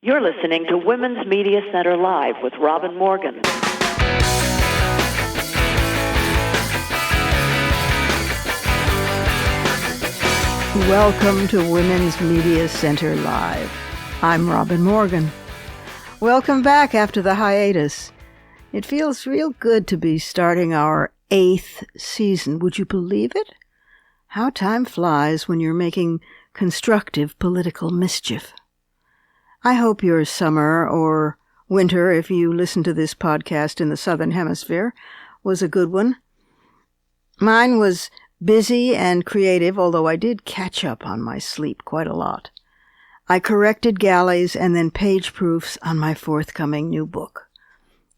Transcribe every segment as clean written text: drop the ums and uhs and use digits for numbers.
You're listening to Women's Media Center Live with Robin Morgan. Welcome to Women's Media Center Live. I'm Robin Morgan. Welcome back after the hiatus. It feels real good to be starting our 8th season. Would you believe it? How time flies when you're making constructive political mischief. I hope your summer or winter, if you listen to this podcast in the Southern Hemisphere, was a good one. Mine was busy and creative, although I did catch up on my sleep quite a lot. I corrected galleys and then page proofs on my forthcoming new book.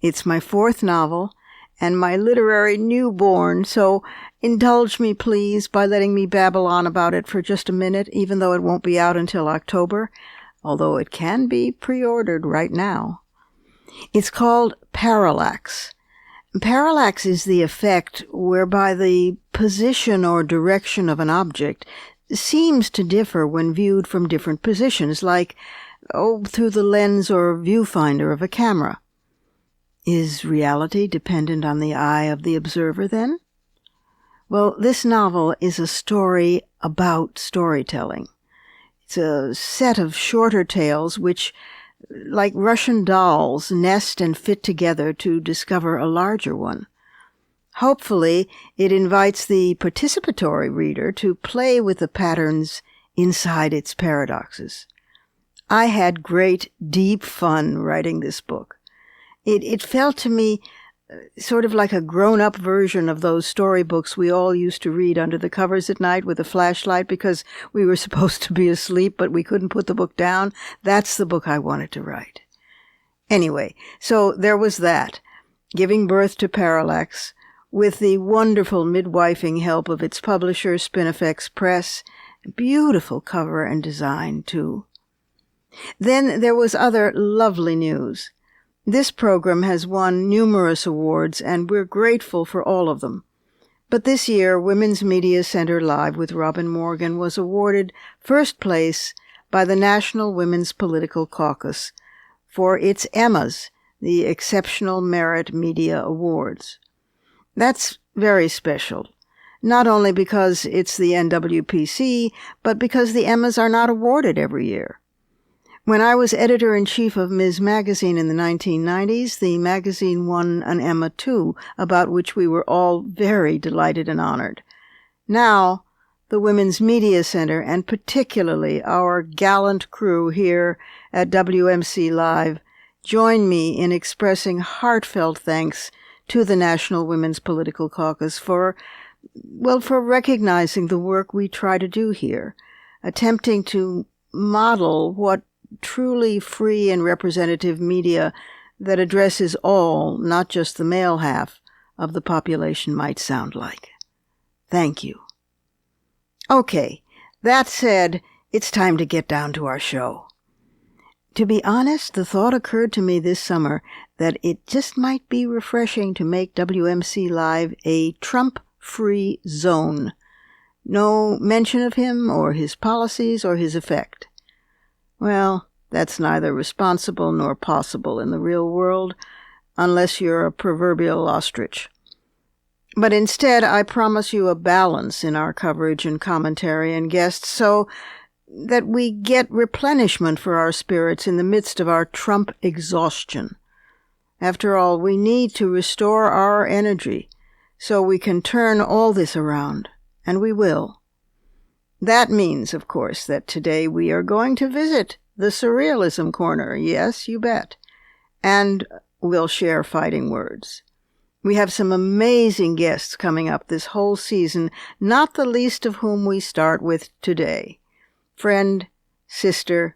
It's my 4th novel and my literary newborn, so indulge me, please, by letting me babble on about it for just a minute, even though it won't be out until October, although it can be pre-ordered right now. It's called Parallax. Parallax is the effect whereby the position or direction of an object seems to differ when viewed from different positions, like, through the lens or viewfinder of a camera. Is reality dependent on the eye of the observer, then? Well, this novel is a story about storytelling. It's a set of shorter tales which, like Russian dolls, nest and fit together to discover a larger one. Hopefully, it invites the participatory reader to play with the patterns inside its paradoxes. I had great, deep fun writing this book. It felt to me sort of like a grown-up version of those storybooks we all used to read under the covers at night with a flashlight because we were supposed to be asleep, but we couldn't put the book down. That's the book I wanted to write. Anyway, so there was that, giving birth to Parallax, with the wonderful midwifing help of its publisher, Spinifex Press. Beautiful cover and design, too. Then there was other lovely news. This program has won numerous awards, and we're grateful for all of them. But this year, Women's Media Center Live with Robin Morgan was awarded first place by the National Women's Political Caucus for its Emmas, the Exceptional Merit Media Awards. That's very special, not only because it's the NWPC, but because the Emmas are not awarded every year. When I was editor-in-chief of Ms. Magazine in the 1990s, the magazine won an Emma too, about which we were all very delighted and honored. Now, the Women's Media Center, and particularly our gallant crew here at WMC Live, join me in expressing heartfelt thanks to the National Women's Political Caucus for recognizing the work we try to do here, attempting to model what truly free and representative media that addresses all, not just the male half, of the population might sound like. Thank you. Okay, that said, it's time to get down to our show. To be honest, the thought occurred to me this summer that it just might be refreshing to make WMC Live a Trump-free zone. No mention of him or his policies or his effect. Well, that's neither responsible nor possible in the real world, unless you're a proverbial ostrich. But instead, I promise you a balance in our coverage and commentary and guests so that we get replenishment for our spirits in the midst of our Trump exhaustion. After all, we need to restore our energy so we can turn all this around, and we will. That means, of course, that today we are going to visit the Surrealism Corner, yes, you bet, and we'll share fighting words. We have some amazing guests coming up this whole season, not the least of whom we start with today. Friend, sister,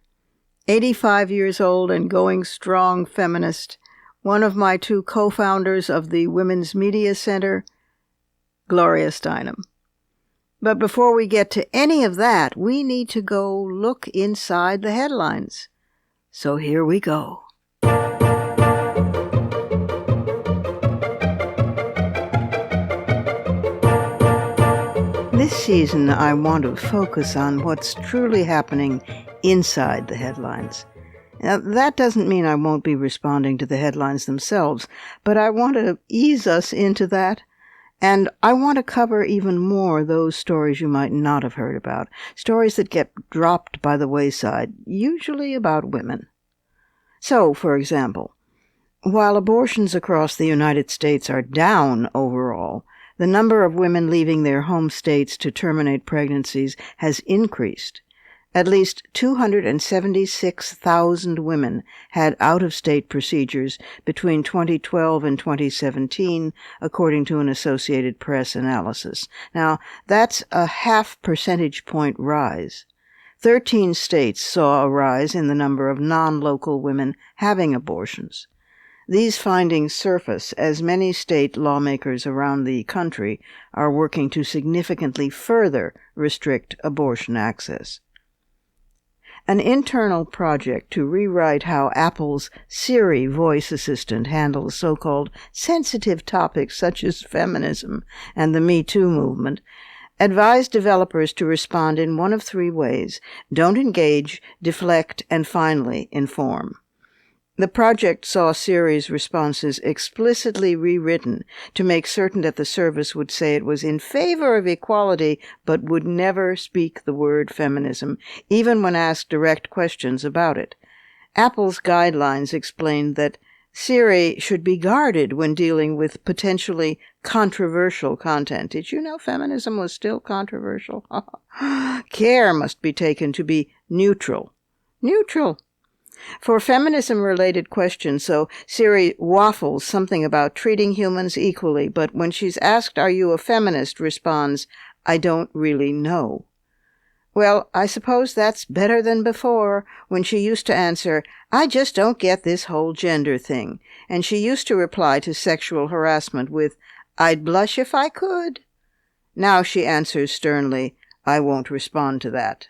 85 years old and going strong feminist, one of my 2 co-founders of the Women's Media Center, Gloria Steinem. But before we get to any of that, we need to go look inside the headlines. So here we go. This season, I want to focus on what's truly happening inside the headlines. Now, that doesn't mean I won't be responding to the headlines themselves, but I want to ease us into that, and I want to cover even more those stories you might not have heard about, stories that get dropped by the wayside, usually about women. So, for example, while abortions across the United States are down overall, the number of women leaving their home states to terminate pregnancies has increased. At least 276,000 women had out-of-state procedures between 2012 and 2017, according to an Associated Press analysis. Now, that's a 0.5 percentage point rise. 13 states saw a rise in the number of non-local women having abortions. These findings surface as many state lawmakers around the country are working to significantly further restrict abortion access. An internal project to rewrite how Apple's Siri voice assistant handles so-called sensitive topics such as feminism and the Me Too movement advised developers to respond in one of 3 ways: don't engage, deflect, and finally inform. The project saw Siri's responses explicitly rewritten to make certain that the service would say it was in favor of equality but would never speak the word feminism, even when asked direct questions about it. Apple's guidelines explained that Siri should be guarded when dealing with potentially controversial content. Did you know feminism was still controversial? Care must be taken to be neutral. Neutral. For feminism-related questions, so Siri waffles something about treating humans equally, but when she's asked, "Are you a feminist?" responds, "I don't really know." Well, I suppose that's better than before, when she used to answer, "I just don't get this whole gender thing," and she used to reply to sexual harassment with, "I'd blush if I could." Now she answers sternly, "I won't respond to that."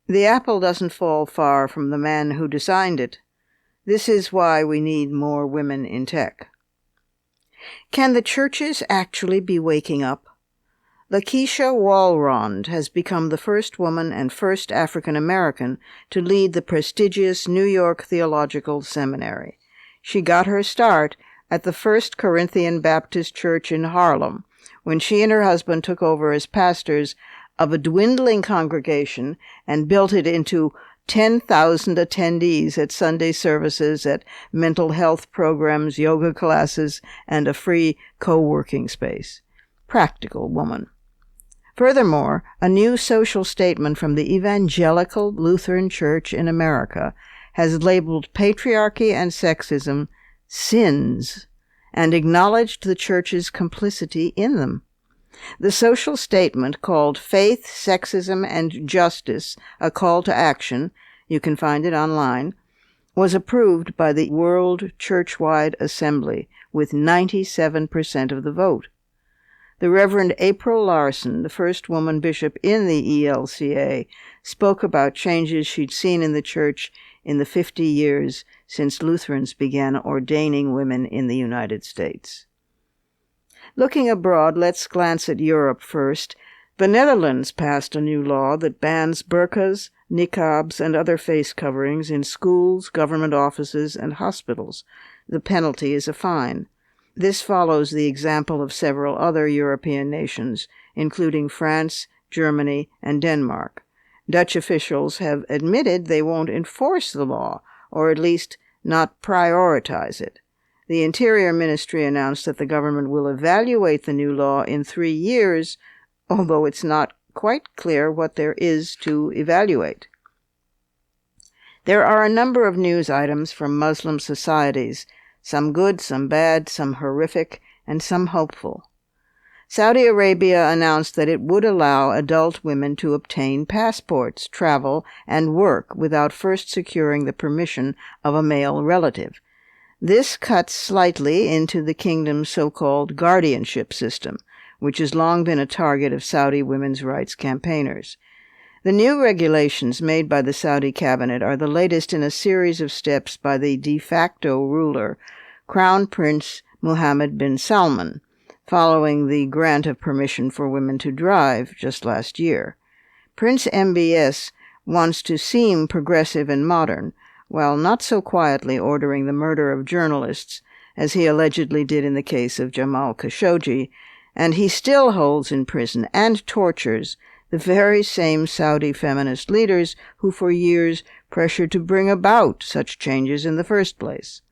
The apple doesn't fall far from the man who designed it. This is why we need more women in tech. Can the churches actually be waking up? Lakeisha Walrond has become the first woman and first African American to lead the prestigious New York Theological Seminary. She got her start at the First Corinthian Baptist Church in Harlem, when she and her husband took over as pastors of a dwindling congregation and built it into 10,000 attendees at Sunday services, at mental health programs, yoga classes, and a free co-working space. Practical woman. Furthermore, a new social statement from the Evangelical Lutheran Church in America has labeled patriarchy and sexism sins and acknowledged the church's complicity in them. The social statement, called Faith, Sexism, and Justice, a Call to Action, you can find it online, was approved by the World Churchwide Assembly with 97% of the vote. The Reverend April Larson, the first woman bishop in the ELCA, spoke about changes she'd seen in the church in the 50 years since Lutherans began ordaining women in the United States. Looking abroad, let's glance at Europe first. The Netherlands passed a new law that bans burqas, niqabs, and other face coverings in schools, government offices, and hospitals. The penalty is a fine. This follows the example of several other European nations, including France, Germany, and Denmark. Dutch officials have admitted they won't enforce the law, or at least not prioritize it. The Interior Ministry announced that the government will evaluate the new law in 3 years, although it's not quite clear what there is to evaluate. There are a number of news items from Muslim societies, some good, some bad, some horrific, and some hopeful. Saudi Arabia announced that it would allow adult women to obtain passports, travel, and work without first securing the permission of a male relative. This cuts slightly into the kingdom's so-called guardianship system, which has long been a target of Saudi women's rights campaigners. The new regulations made by the Saudi cabinet are the latest in a series of steps by the de facto ruler, Crown Prince Mohammed bin Salman, following the grant of permission for women to drive just last year. Prince MBS wants to seem progressive and modern, while not so quietly ordering the murder of journalists as he allegedly did in the case of Jamal Khashoggi, and he still holds in prison and tortures the very same Saudi feminist leaders who for years pressured to bring about such changes in the first place.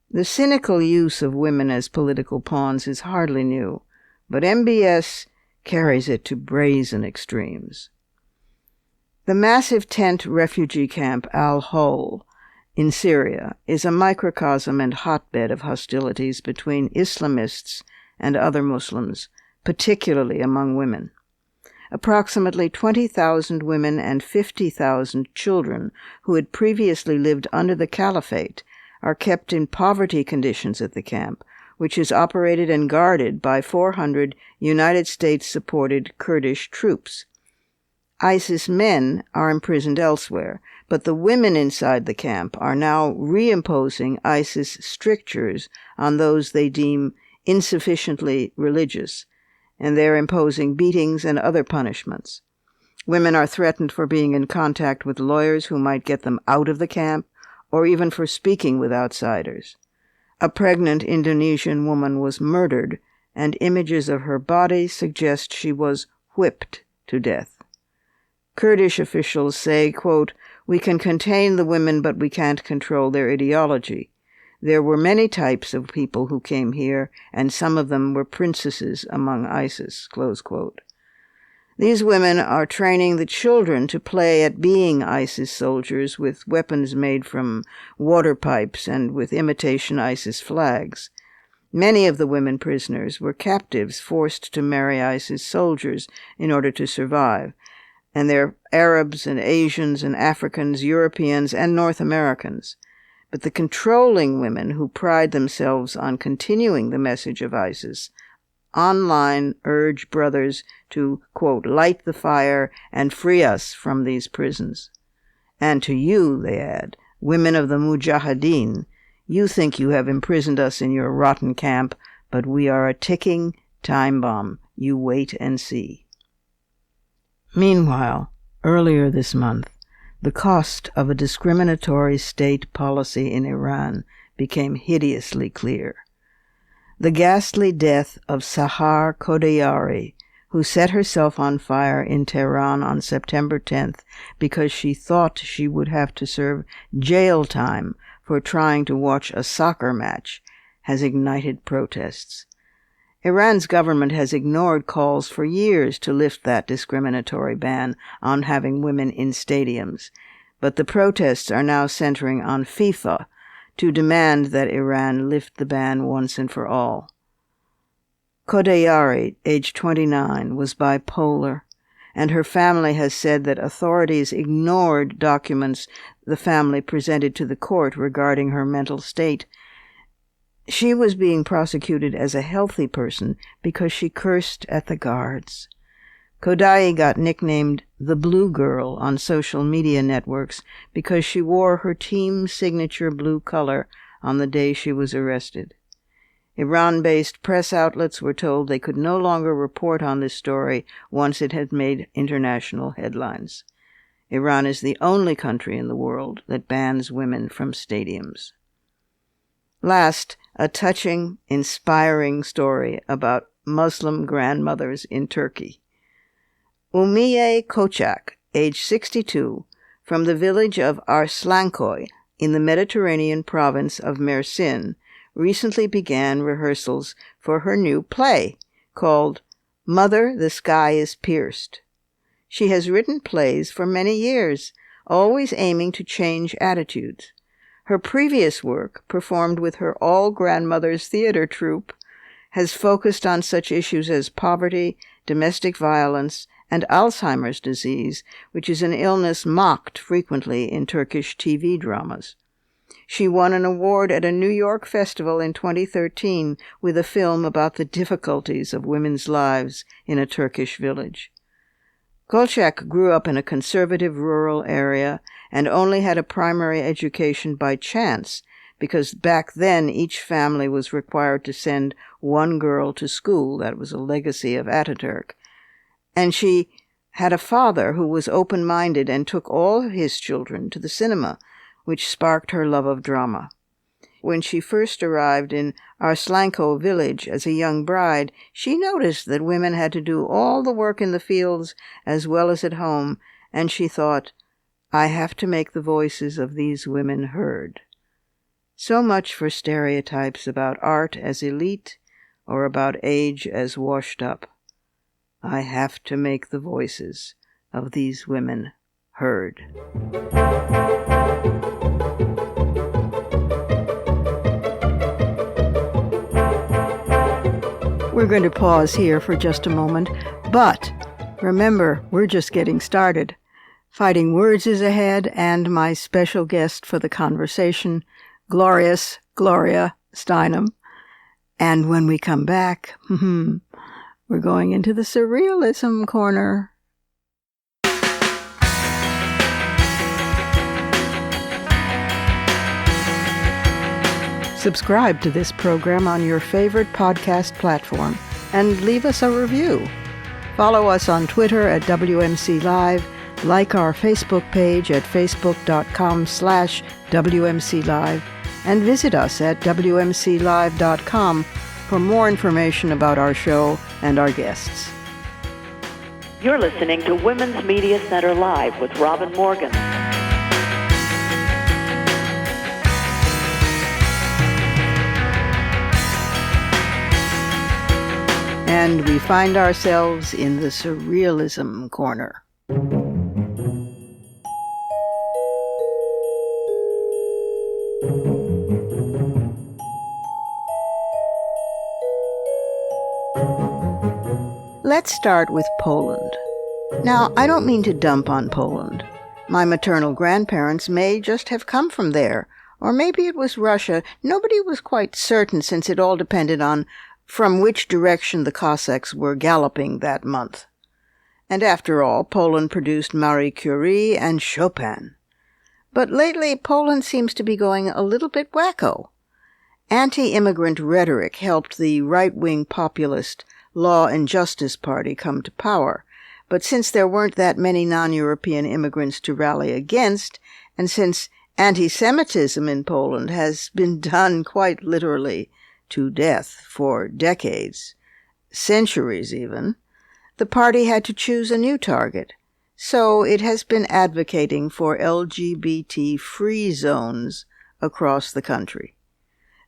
The cynical use of women as political pawns is hardly new, but MBS carries it to brazen extremes. The massive tent refugee camp Al-Hol in Syria is a microcosm and hotbed of hostilities between Islamists and other Muslims, particularly among women. Approximately 20,000 women and 50,000 children who had previously lived under the caliphate are kept in poverty conditions at the camp, which is operated and guarded by 400 United States-supported Kurdish troops. ISIS men are imprisoned elsewhere, but the women inside the camp are now reimposing ISIS strictures on those they deem insufficiently religious, and they're imposing beatings and other punishments. Women are threatened for being in contact with lawyers who might get them out of the camp, or even for speaking with outsiders. A pregnant Indonesian woman was murdered, and images of her body suggest she was whipped to death. Kurdish officials say, quote, "We can contain the women, but we can't control their ideology. There were many types of people who came here, and some of them were princesses among ISIS," close quote. These women are training the children to play at being ISIS soldiers with weapons made from water pipes and with imitation ISIS flags. Many of the women prisoners were captives forced to marry ISIS soldiers in order to survive, and they're Arabs and Asians and Africans, Europeans, and North Americans. But the controlling women who pride themselves on continuing the message of ISIS online urge brothers to, quote, "light the fire and free us from these prisons." And to you, they add, women of the Mujahideen, you think you have imprisoned us in your rotten camp, but we are a ticking time bomb. You wait and see. Meanwhile, earlier this month, the cost of a discriminatory state policy in Iran became hideously clear. The ghastly death of Sahar Khodayari, who set herself on fire in Tehran on September 10th because she thought she would have to serve jail time for trying to watch a soccer match, has ignited protests. Iran's government has ignored calls for years to lift that discriminatory ban on having women in stadiums, but the protests are now centering on FIFA to demand that Iran lift the ban once and for all. Khodayari, age 29, was bipolar, and her family has said that authorities ignored documents the family presented to the court regarding her mental state. She was being prosecuted as a healthy person because she cursed at the guards. Khodai got nicknamed the Blue Girl on social media networks because she wore her team's signature blue color on the day she was arrested. Iran-based press outlets were told they could no longer report on this story once it had made international headlines. Iran is the only country in the world that bans women from stadiums. Last, a touching, inspiring story about Muslim grandmothers in Turkey. Umiye Koçak, age 62, from the village of Arslanköy in the Mediterranean province of Mersin, recently began rehearsals for her new play called Mother, the Sky is Pierced. She has written plays for many years, always aiming to change attitudes. Her previous work, performed with her All Grandmothers Theater troupe, has focused on such issues as poverty, domestic violence, and Alzheimer's disease, which is an illness mocked frequently in Turkish TV dramas. She won an award at a New York festival in 2013 with a film about the difficulties of women's lives in a Turkish village. Kolchak grew up in a conservative rural area and only had a primary education by chance, because back then each family was required to send one girl to school. That was a legacy of Ataturk. And she had a father who was open-minded and took all his children to the cinema, which sparked her love of drama. When she first arrived in Arslanko village as a young bride, she noticed that women had to do all the work in the fields as well as at home, and she thought, I have to make the voices of these women heard. So much for stereotypes about art as elite or about age as washed up. I have to make the voices of these women heard. We're going to pause here for just a moment, but remember, we're just getting started. Fighting Words is ahead, and my special guest for the conversation, Gloria Steinem. And when we come back, we're going into the surrealism corner. Subscribe to this program on your favorite podcast platform and leave us a review. Follow us on Twitter at WMC Live, like our Facebook page at facebook.com/WMC Live, and visit us at WMClive.com for more information about our show and our guests. You're listening to Women's Media Center Live with Robin Morgan. And we find ourselves in the surrealism corner. Let's start with Poland. Now, I don't mean to dump on Poland. My maternal grandparents may just have come from there, or maybe it was Russia. Nobody was quite certain, since it all depended on from which direction the Cossacks were galloping that month. And after all, Poland produced Marie Curie and Chopin. But lately, Poland seems to be going a little bit wacko. Anti-immigrant rhetoric helped the right-wing populist Law and Justice Party come to power, but since there weren't that many non-European immigrants to rally against, and since anti-Semitism in Poland has been done quite literally to death for decades, centuries even, the party had to choose a new target. So it has been advocating for LGBT-free zones across the country.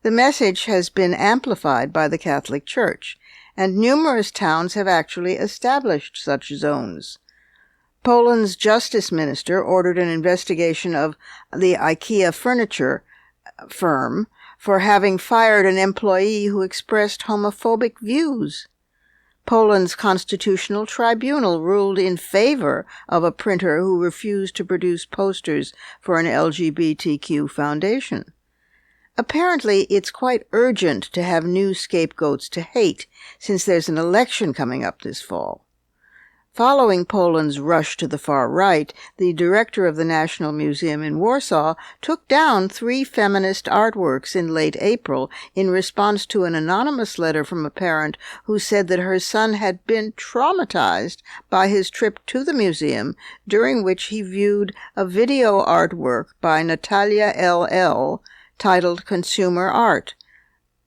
The message has been amplified by the Catholic Church, and numerous towns have actually established such zones. Poland's justice minister ordered an investigation of the IKEA furniture firm for having fired an employee who expressed homophobic views. Poland's constitutional tribunal ruled in favor of a printer who refused to produce posters for an LGBTQ foundation. Apparently, it's quite urgent to have new scapegoats to hate, since there's an election coming up this fall. Following Poland's rush to the far right, the director of the National Museum in Warsaw took down 3 feminist artworks in late April in response to an anonymous letter from a parent who said that her son had been traumatized by his trip to the museum, during which he viewed a video artwork by Natalia L.L., titled Consumer Art,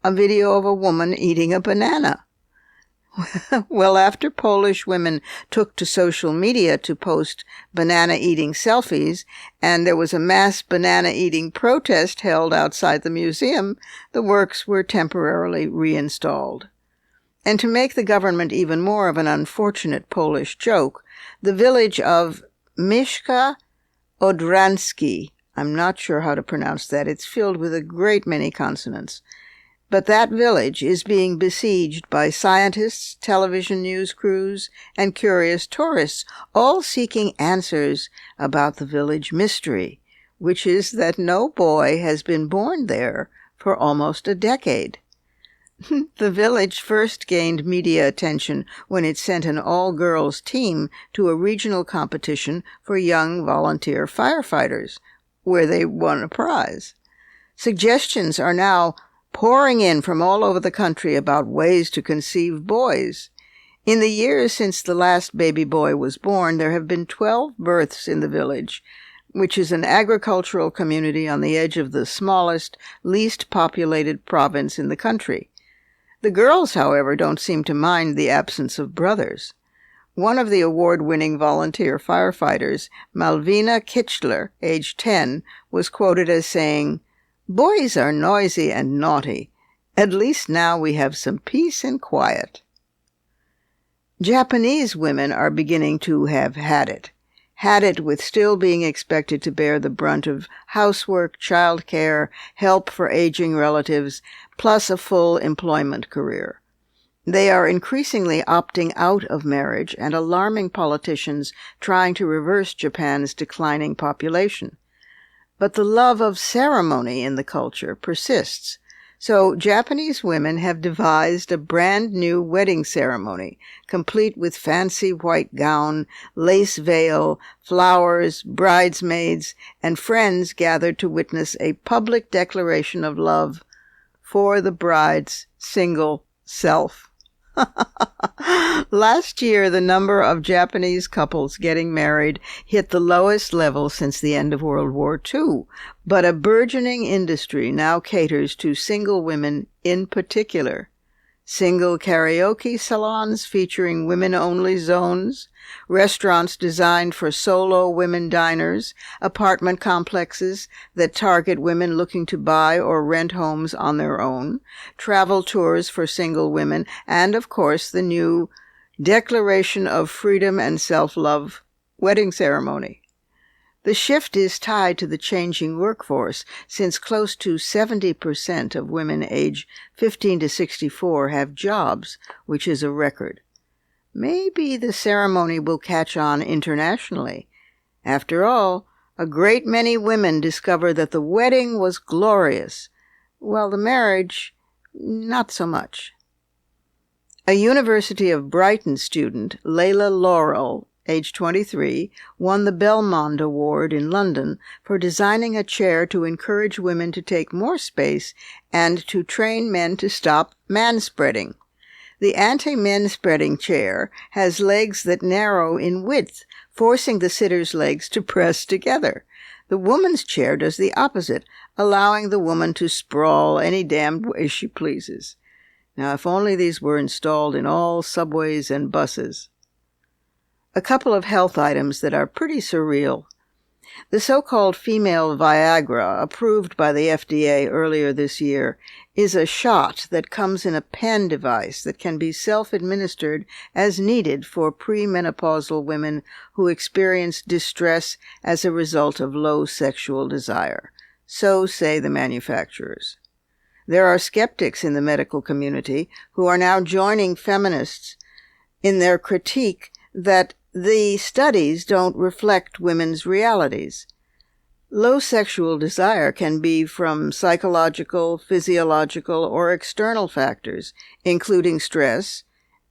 a video of a woman eating a banana. Well, after Polish women took to social media to post banana-eating selfies, and there was a mass banana-eating protest held outside the museum, the works were temporarily reinstalled. And to make the government even more of an unfortunate Polish joke, the village of Mieszka Odransky, I'm not sure how to pronounce that. It's filled with a great many consonants. But that village is being besieged by scientists, television news crews, and curious tourists, all seeking answers about the village mystery, which is that no boy has been born there for almost a decade. The village first gained media attention when it sent an all-girls team to a regional competition for young volunteer firefighters, where they won a prize. Suggestions are now pouring in from all over the country about ways to conceive boys. In the years since the last baby boy was born, there have been 12 births in the village, which is an agricultural community on the edge of the smallest, least populated province in the country. The girls, however, don't seem to mind the absence of brothers. One of the award-winning volunteer firefighters, Malvina Kitchler, age 10, was quoted as saying, "Boys are noisy and naughty. At least now we have some peace and quiet." Japanese women are beginning to have had it with still being expected to bear the brunt of housework, child care, help for aging relatives, plus a full employment career. They are increasingly opting out of marriage and alarming politicians trying to reverse Japan's declining population. But the love of ceremony in the culture persists. So Japanese women have devised a brand new wedding ceremony, complete with fancy white gown, lace veil, flowers, bridesmaids, and friends gathered to witness a public declaration of love for the bride's single self. Last year, the number of Japanese couples getting married hit the lowest level since the end of World War II, but a burgeoning industry now caters to single women in particular. Single karaoke salons featuring women-only zones, restaurants designed for solo women diners, apartment complexes that target women looking to buy or rent homes on their own, travel tours for single women, and, of course, the new Declaration of Freedom and Self-Love wedding ceremony. The shift is tied to the changing workforce, since close to 70% of women age 15 to 64 have jobs, which is a record. Maybe the ceremony will catch on internationally. After all, a great many women discover that the wedding was glorious, while the marriage, not so much. A University of Brighton student, Layla Laurel, age 23, won the Belmond Award in London for designing a chair to encourage women to take more space and to train men to stop manspreading. The anti-manspreading chair has legs that narrow in width, forcing the sitter's legs to press together. The woman's chair does the opposite, allowing the woman to sprawl any damned way she pleases. Now, if only these were installed in all subways and buses. A couple of health items that are pretty surreal. The so-called female Viagra, approved by the FDA earlier this year, is a shot that comes in a pen device that can be self-administered as needed for premenopausal women who experience distress as a result of low sexual desire. So say the manufacturers. There are skeptics in the medical community who are now joining feminists in their critique that the studies don't reflect women's realities. Low sexual desire can be from psychological, physiological, or external factors, including stress,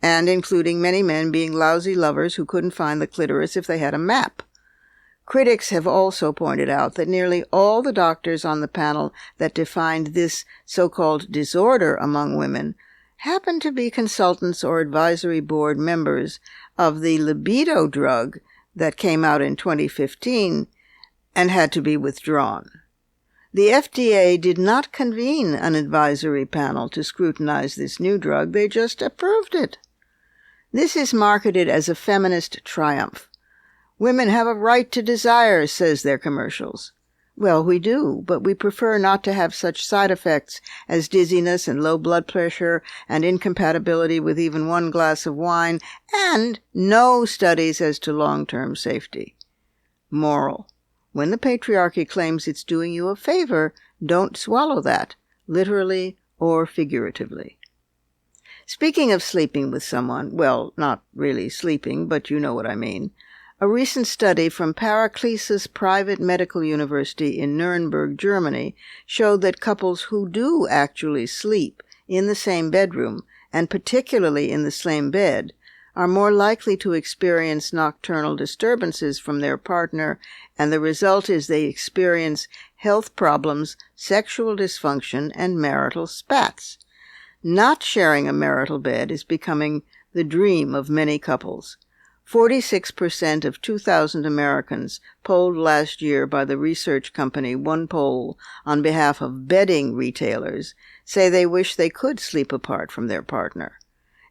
and including many men being lousy lovers who couldn't find the clitoris if they had a map. Critics have also pointed out that nearly all the doctors on the panel that defined this so-called disorder among women happen to be consultants or advisory board members of the libido drug that came out in 2015 and had to be withdrawn. The FDA did not convene an advisory panel to scrutinize this new drug, they just approved it. This is marketed as a feminist triumph. Women have a right to desire, says their commercials. Well, we do, but we prefer not to have such side effects as dizziness and low blood pressure and incompatibility with even one glass of wine, and no studies as to long-term safety. Moral: when the patriarchy claims it's doing you a favor, don't swallow that, literally or figuratively. Speaking of sleeping with someone, well, not really sleeping, but you know what I mean, a recent study from Paracelsus Private Medical University in Nuremberg, Germany, showed that couples who do actually sleep in the same bedroom, and particularly in the same bed, are more likely to experience nocturnal disturbances from their partner, and the result is they experience health problems, sexual dysfunction, and marital spats. Not sharing a marital bed is becoming the dream of many couples. 46% of 2,000 Americans polled last year by the research company OnePoll on behalf of bedding retailers say they wish they could sleep apart from their partner.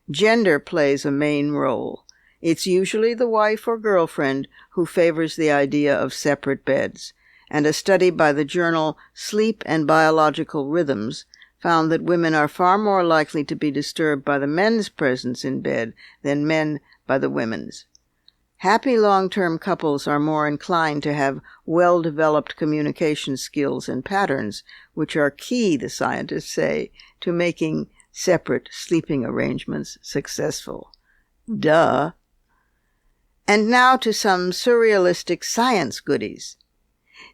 Gender plays a main role. It's usually the wife or girlfriend who favors the idea of separate beds, and a study by the journal Sleep and Biological Rhythms found that women are far more likely to be disturbed by the men's presence in bed than men by the women's. Happy long-term couples are more inclined to have well-developed communication skills and patterns, which are key, the scientists say, to making separate sleeping arrangements successful. Duh. And now to some surrealistic science goodies.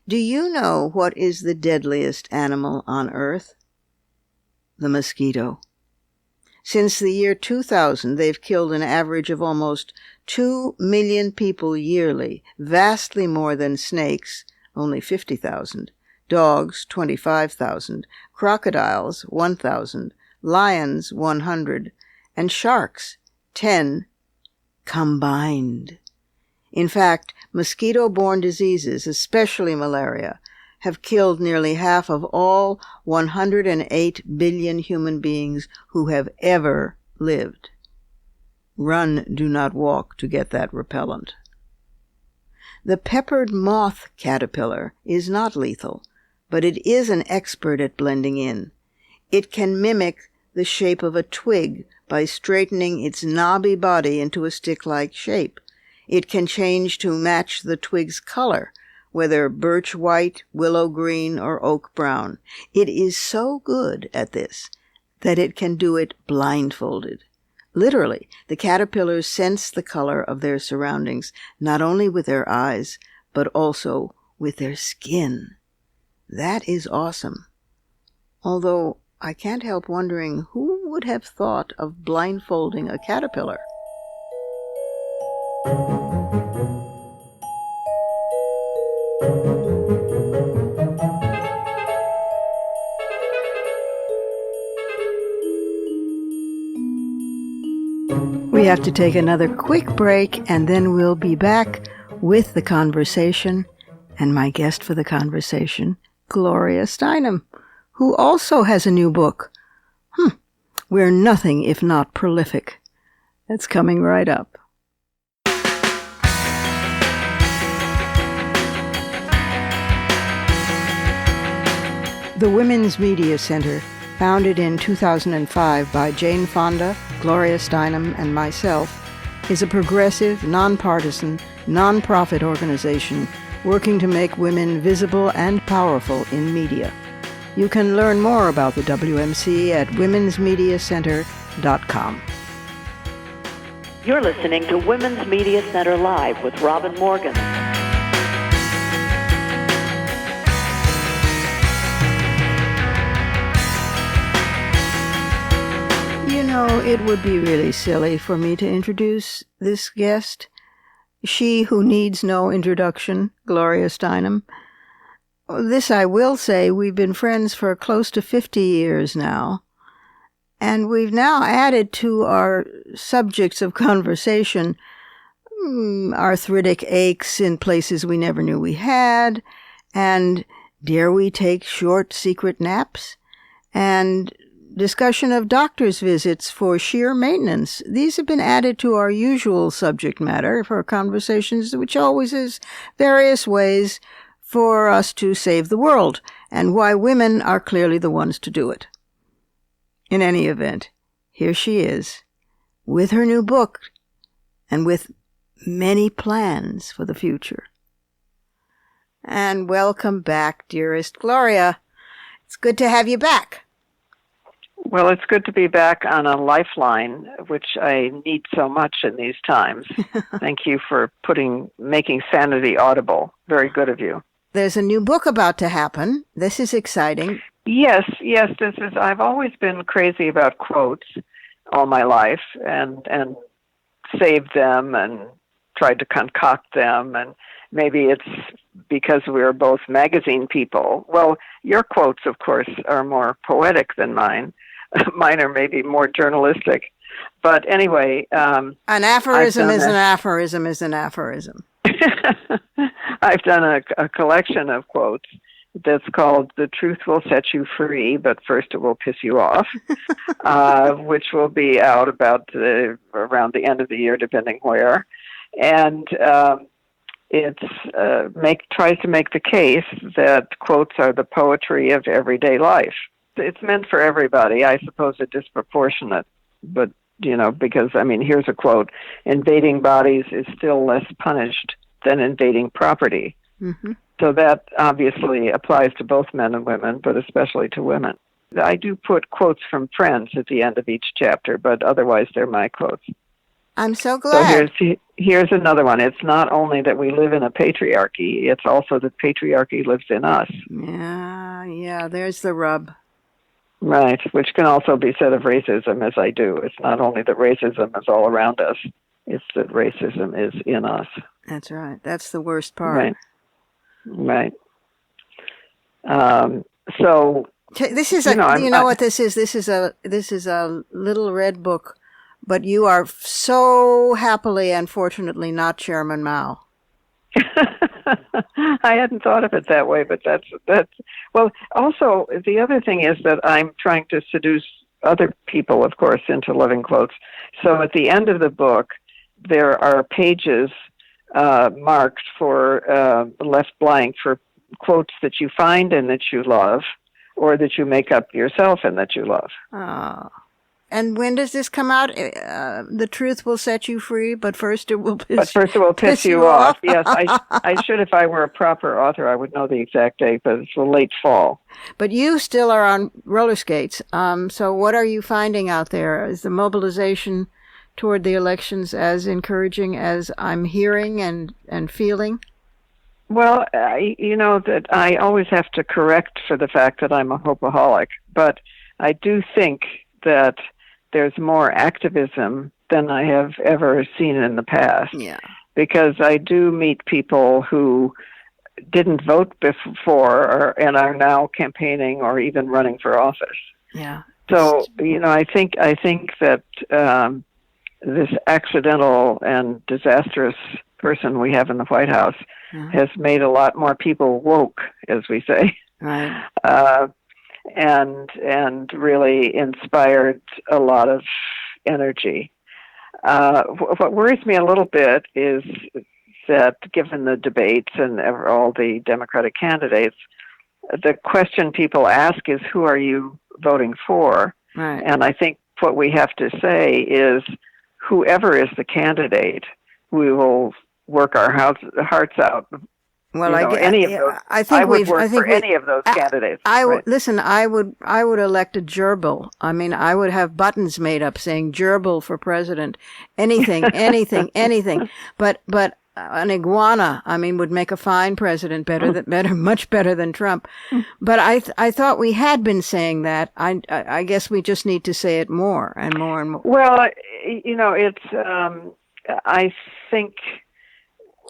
Do you know what is the deadliest animal on Earth? The mosquito. Since the year 2000, they've killed an average of almost 2 million people yearly, vastly more than snakes, only 50,000, dogs, 25,000, crocodiles, 1,000, lions, 100, and sharks, 10, combined. In fact, mosquito-borne diseases, especially malaria, have killed nearly half of all 108 billion human beings who have ever lived. Run, do not walk to get that repellent. The peppered moth caterpillar is not lethal, but it is an expert at blending in. It can mimic the shape of a twig by straightening its knobby body into a stick-like shape. It can change to match the twig's color, whether birch white, willow green, or oak brown. It is so good at this that it can do it blindfolded. Literally, the caterpillars sense the color of their surroundings, not only with their eyes, but also with their skin. That is awesome. Although I can't help wondering who would have thought of blindfolding a caterpillar. We have to take another quick break, and then we'll be back with the conversation, and my guest for the conversation, Gloria Steinem, who also has a new book. We're nothing if not prolific. That's coming right up. The Women's Media Center, founded in 2005 by Jane Fonda, Gloria Steinem, and myself, is a progressive, nonpartisan, nonprofit organization working to make women visible and powerful in media. You can learn more about the WMC at womensmediacenter.com. You're listening to Women's Media Center Live with Robin Morgan. You know, it would be really silly for me to introduce this guest. She who needs no introduction, Gloria Steinem. This I will say, we've been friends for close to 50 years now. And we've now added to our subjects of conversation arthritic aches in places we never knew we had, and dare we take short secret naps, and discussion of doctor's visits for sheer maintenance. These have been added to our usual subject matter for conversations, which always is various ways for us to save the world, and why women are clearly the ones to do it. In any event, here she is, with her new book, and with many plans for the future. And welcome back, dearest Gloria. It's good to have you back. Well, it's good to be back on a lifeline, which I need so much in these times. Thank you for making sanity audible. Very good of you. There's a new book about to happen. This is exciting. Yes, I've always been crazy about quotes all my life and saved them and tried to concoct them, and maybe it's because we're both magazine people. Well, your quotes, of course, are more poetic than mine. Mine are maybe more journalistic. But anyway, an aphorism is an aphorism is an aphorism. I've done a collection of quotes that's called "The Truth Will Set You Free, but First It Will Piss You Off," which will be out about around the end of the year, depending where. And it tries to make the case that quotes are the poetry of everyday life. It's meant for everybody. I suppose it's disproportionate, but because here's a quote: "Invading bodies is still less punished than invading property." Mm-hmm. So that obviously applies to both men and women, but especially to women. I do put quotes from friends at the end of each chapter, but otherwise they're my quotes. I'm so glad. So here's another one. It's not only that we live in a patriarchy, it's also that patriarchy lives in us. Yeah, there's the rub. Right, which can also be said of racism, as I do. It's not only that racism is all around us, it's that racism is in us. That's right. That's the worst part. Right. So this is what this is. This is a little red book, but you are so happily and fortunately not Chairman Mao. I hadn't thought of it that way, but that's well. Also, the other thing is that I'm trying to seduce other people, of course, into loving quotes. So at the end of the book, there are pages marked for left blank for quotes that you find and that you love, or that you make up yourself and that you love. Oh. And when does this come out? The Truth Will Set You Free, but first it will piss you off. Yes, I should. If I were a proper author, I would know the exact date, but it's the late fall. But you still are on roller skates. So what are you finding out there? Is the mobilization toward the elections as encouraging as I'm hearing and feeling? Well, that I always have to correct for the fact that I'm a hopeaholic, but I do think that there's more activism than I have ever seen in the past. Yeah. Because I do meet people who didn't vote before and are now campaigning or even running for office. Yeah. So, I think that this accidental and disastrous person we have in the White House has made a lot more people woke, as we say. Right. And really inspired a lot of energy. What worries me a little bit is that given the debates and all the Democratic candidates, the question people ask is, who are you voting for? Right. And I think what we have to say is, whoever is the candidate, we will work our hearts out. Well, any of those. I would work for any of those candidates. Listen. I would elect a gerbil. I would have buttons made up saying "gerbil for president." Anything. But an iguana, would make a fine president. Much better than Trump. But I thought we had been saying that. I guess we just need to say it more and more and more. Well, it's.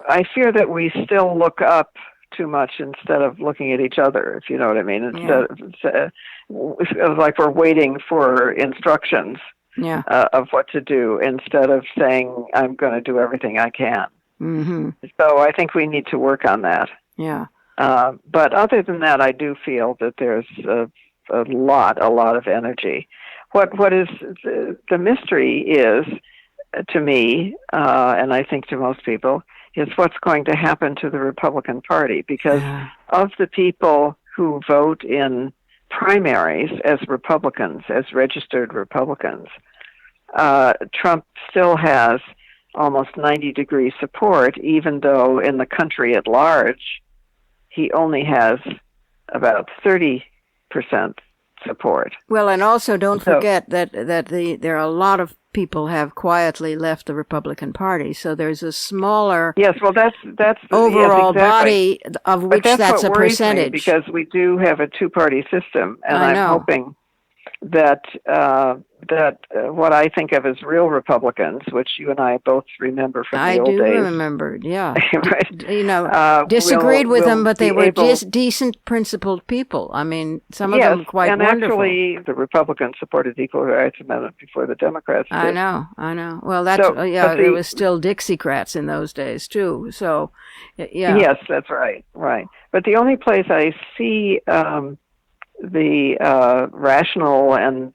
I fear that we still look up too much instead of looking at each other, if you know what I mean. Instead of like we're waiting for instructions of what to do instead of saying, I'm going to do everything I can. Mm-hmm. So I think we need to work on that. Yeah. But other than that, I do feel that there's a lot of energy. What is the mystery is, to me, and I think to most people, is what's going to happen to the Republican Party, because of the people who vote in primaries as Republicans, as registered Republicans, Trump still has almost 90-degree support, even though in the country at large, he only has about 30% support. Well, and also don't forget that there are a lot of people have quietly left the Republican Party, so there's a smaller that's overall body of which that's a percentage. Because we do have a two-party system, and I'm hoping that what I think of as real Republicans, which you and I both remember from the old days. I do remember, yeah. Right? Disagreed with them, but they were just decent, principled people. I mean, some of them quite and wonderful. Actually, the Republicans supported the Equal Rights Amendment before the Democrats did. I know. Well, that's there was still Dixiecrats in those days too. So, yeah. Yes, that's right. But the only place I see the rational and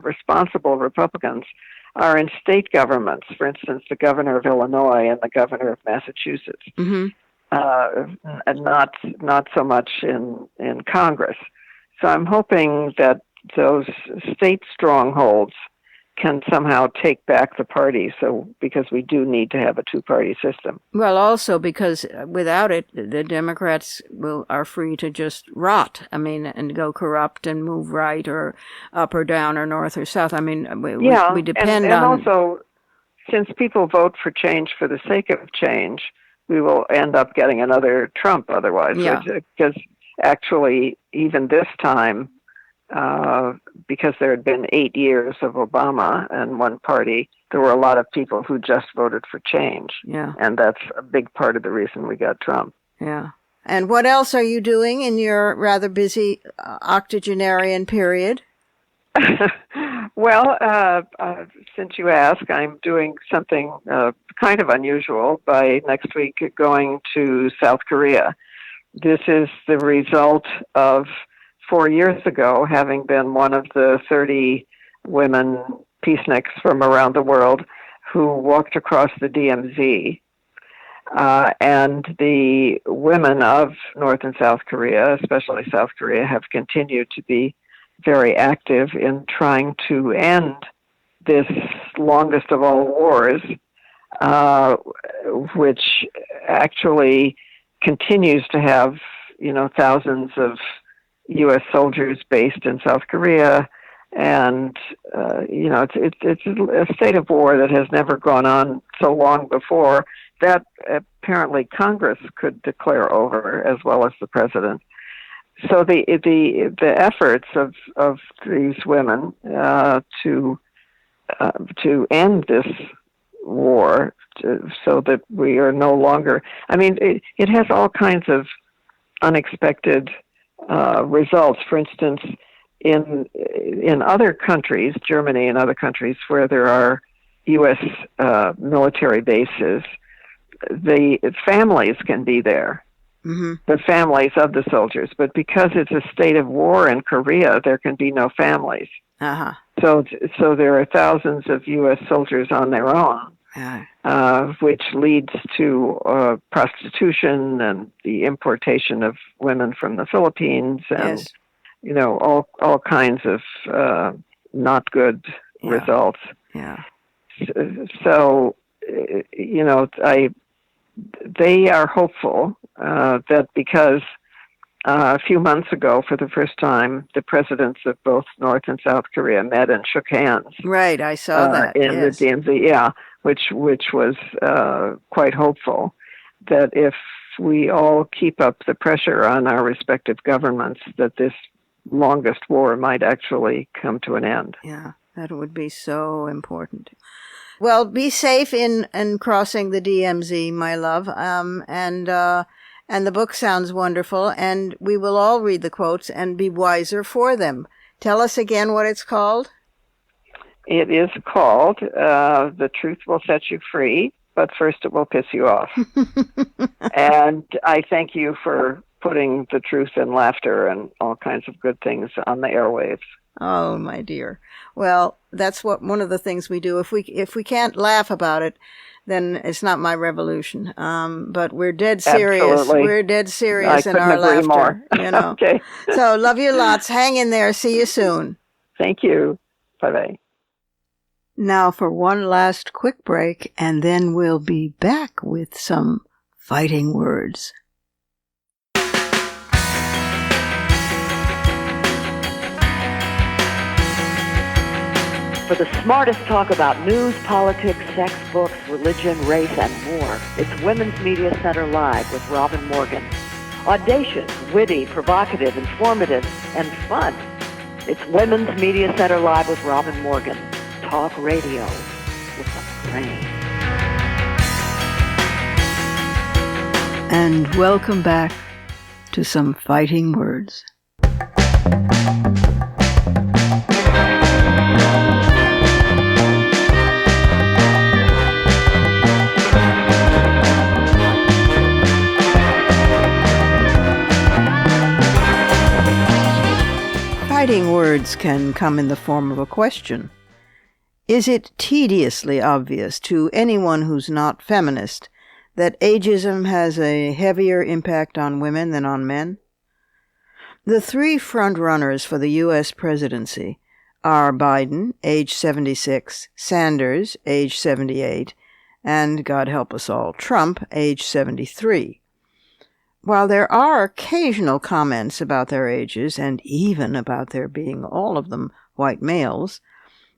responsible Republicans are in state governments. For instance, the governor of Illinois and the governor of Massachusetts. Mm-hmm. And not so much in Congress. So I'm hoping that those state strongholds can somehow take back the party. Because we do need to have a two-party system. Well, also because without it, the Democrats are free to just rot. I mean, and go corrupt and move right or up or down or north or south. I mean, we depend on. And also, since people vote for change for the sake of change, we will end up getting another Trump otherwise. Yeah. Because actually, even this time, because there had been 8 years of Obama and one party, there were a lot of people who just voted for change. Yeah. And that's a big part of the reason we got Trump. Yeah. And what else are you doing in your rather busy octogenarian period? Well, since you ask, I'm doing something kind of unusual by next week going to South Korea. This is the result of 4 years ago having been one of the 30 women peaceniks from around the world who walked across the DMZ. And the women of North and South Korea, especially South Korea, have continued to be very active in trying to end this longest of all wars, which actually continues to have, thousands of U.S. soldiers based in South Korea, and it's a state of war that has never gone on so long before that apparently Congress could declare over as well as the president. So the efforts of these women to end this war, so that we are no longer. I mean, it has all kinds of unexpected results. For instance, in other countries, Germany and other countries where there are U.S. Military bases, the families can be there. Mm-hmm. The families of the soldiers, but because it's a state of war in Korea, there can be no families. Uh-huh. So there are thousands of U.S. soldiers on their own, which leads to prostitution and the importation of women from the Philippines, and all kinds of not good results. Yeah. So they are hopeful that because a few months ago, for the first time, the presidents of both North and South Korea met and shook hands. Right, I saw that. In the DMZ, which was quite hopeful, that if we all keep up the pressure on our respective governments, that this longest war might actually come to an end. Yeah, that would be so important. Well, be safe in crossing the DMZ, my love. And the book sounds wonderful, and we will all read the quotes and be wiser for them. Tell us again what it's called. It is called The Truth Will Set You Free, but first it will piss you off. And I thank you for putting the truth and laughter and all kinds of good things on the airwaves. Oh, my dear. Well, that's one of the things we do. If we can't laugh about it, then it's not my revolution. But we're dead serious. Absolutely. We're dead serious in our laughter. More. Okay. So love you lots. Hang in there. See you soon. Thank you. Bye-bye. Now for one last quick break, and then we'll be back with some fighting words. For the smartest talk about news, politics, sex, books, religion, race, and more, it's Women's Media Center Live with Robin Morgan. Audacious, witty, provocative, informative, and fun. It's Women's Media Center Live with Robin Morgan. Talk radio with a brain. And welcome back to some fighting words. Fighting words can come in the form of a question. Is it tediously obvious to anyone who's not feminist that ageism has a heavier impact on women than on men? The three front-runners for the U.S. presidency are Biden, age 76, Sanders, age 78, and, God help us all, Trump, age 73. While there are occasional comments about their ages, and even about their being all of them white males,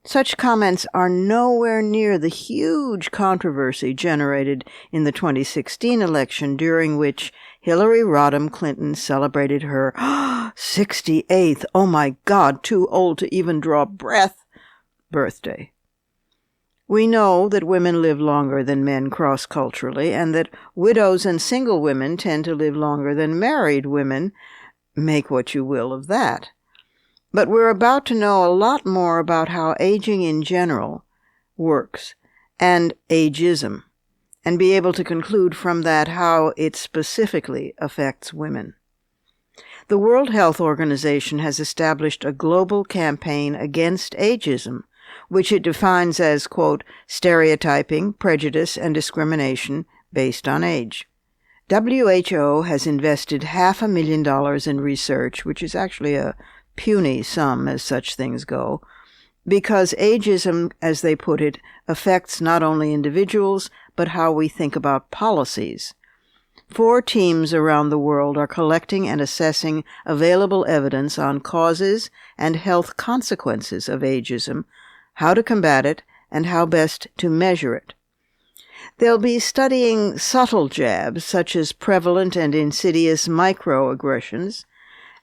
such comments are nowhere near the huge controversy generated in the 2016 election, during which Hillary Rodham Clinton celebrated her 68th, oh my God, too old to even draw breath, birthday. We know that women live longer than men cross-culturally, and that widows and single women tend to live longer than married women. Make what you will of that. But we're about to know a lot more about how aging in general works, and ageism, and be able to conclude from that how it specifically affects women. The World Health Organization has established a global campaign against ageism, which it defines as, quote, stereotyping, prejudice, and discrimination based on age. WHO has invested $500,000 in research, which is actually a puny sum as such things go, because ageism, as they put it, affects not only individuals, but how we think about policies. 4 teams around the world are collecting and assessing available evidence on causes and health consequences of ageism, how to combat it, and how best to measure it. They'll be studying subtle jabs, such as prevalent and insidious microaggressions,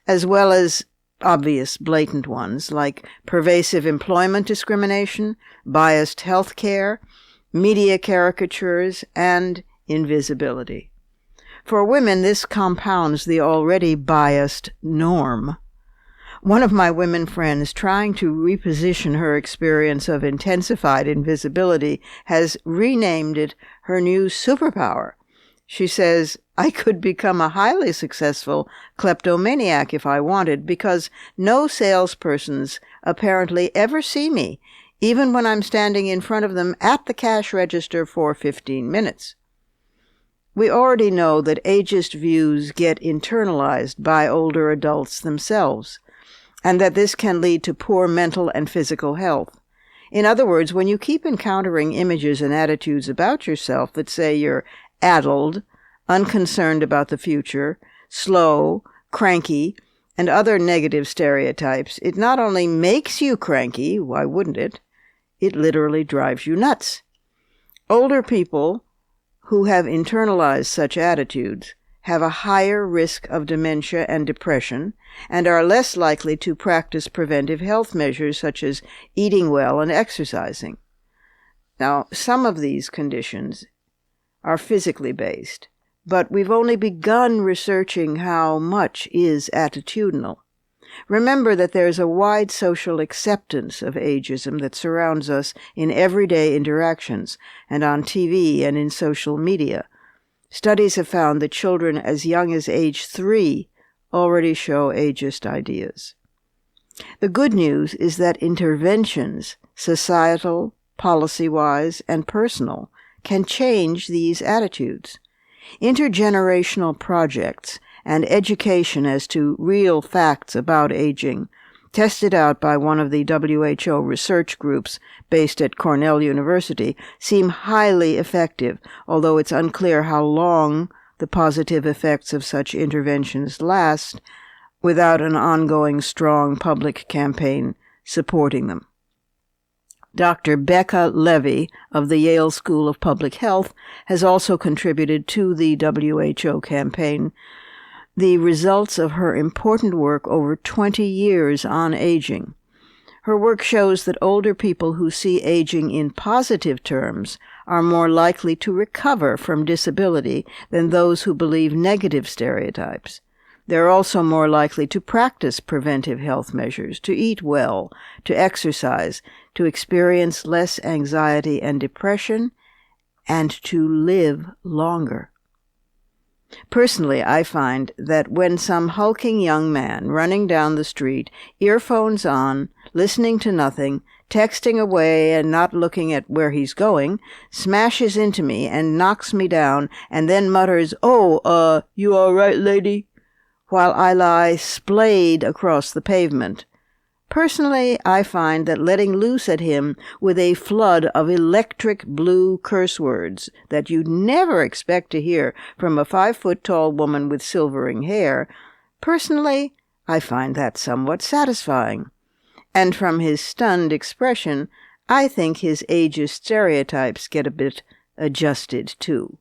as well as obvious blatant ones like pervasive employment discrimination, biased health care, media caricatures, and invisibility. For women, this compounds the already biased norm. One of my women friends, trying to reposition her experience of intensified invisibility, has renamed it her new superpower. She says, I could become a highly successful kleptomaniac if I wanted, because no salespersons apparently ever see me, even when I'm standing in front of them at the cash register for 15 minutes. We already know that ageist views get internalized by older adults themselves, and that this can lead to poor mental and physical health. In other words, when you keep encountering images and attitudes about yourself that say you're addled, unconcerned about the future, slow, cranky, and other negative stereotypes, it not only makes you cranky, why wouldn't it? It literally drives you nuts. Older people who have internalized such attitudes have a higher risk of dementia and depression, and are less likely to practice preventive health measures such as eating well and exercising. Now, some of these conditions are physically based, but we've only begun researching how much is attitudinal. Remember that there's a wide social acceptance of ageism that surrounds us in everyday interactions, and on TV and in social media. Studies have found that children as young as age 3 already show ageist ideas. The good news is that interventions, societal, policy-wise, and personal, can change these attitudes. Intergenerational projects and education as to real facts about aging, tested out by one of the WHO research groups based at Cornell University, seem highly effective, although it's unclear how long the positive effects of such interventions last without an ongoing strong public campaign supporting them. Dr. Becca Levy of the Yale School of Public Health has also contributed to the WHO campaign. the results of her important work over 20 years on aging. Her work shows that older people who see aging in positive terms are more likely to recover from disability than those who believe negative stereotypes. They're also more likely to practice preventive health measures, to eat well, to exercise, to experience less anxiety and depression, and to live longer. Personally, I find that when some hulking young man running down the street, earphones on, listening to nothing, texting away and not looking at where he's going, smashes into me and knocks me down and then mutters, "Oh, you all right, lady?" while I lie splayed across the pavement. Personally, I find that letting loose at him with a flood of electric blue curse words that you'd never expect to hear from a 5-foot-tall woman with silvering hair, personally, I find that somewhat satisfying. And from his stunned expression, I think his ageist stereotypes get a bit adjusted, too.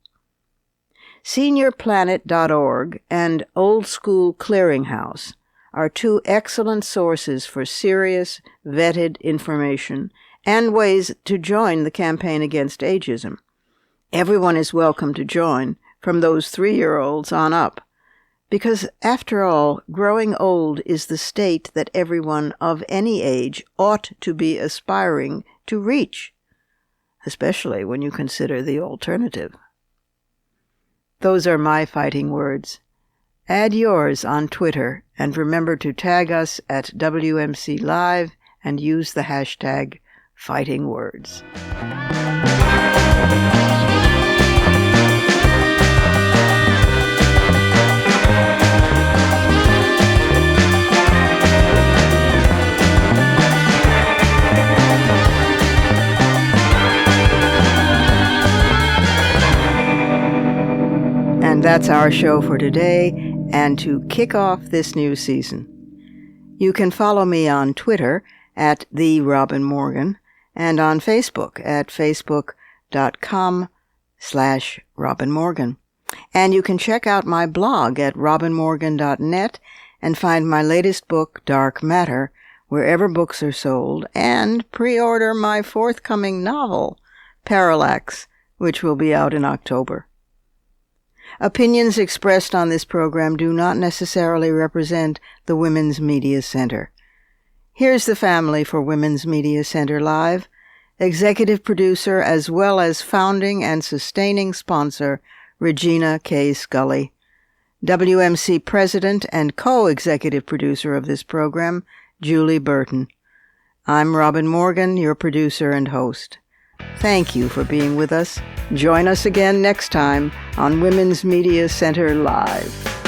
SeniorPlanet.org and Old School Clearinghouse are two excellent sources for serious, vetted information and ways to join the campaign against ageism. Everyone is welcome to join, from those 3-year-olds on up, because, after all, growing old is the state that everyone of any age ought to be aspiring to reach, especially when you consider the alternative. Those are my fighting words. Add yours on Twitter, and remember to tag us at WMC Live and use the hashtag #FightingWords. And that's our show for today, and to kick off this new season. You can follow me on Twitter at @TheRobinMorgan and on Facebook at facebook.com/RobinMorgan. And you can check out my blog at robinmorgan.net and find my latest book, Dark Matter, wherever books are sold, and pre-order my forthcoming novel, Parallax, which will be out in October. Opinions expressed on this program do not necessarily represent the Women's Media Center. Here's the family for Women's Media Center Live: executive producer as well as founding and sustaining sponsor, Regina K. Scully; WMC president and co-executive producer of this program, Julie Burton. I'm Robin Morgan, your producer and host. Thank you for being with us. Join us again next time on Women's Media Center Live.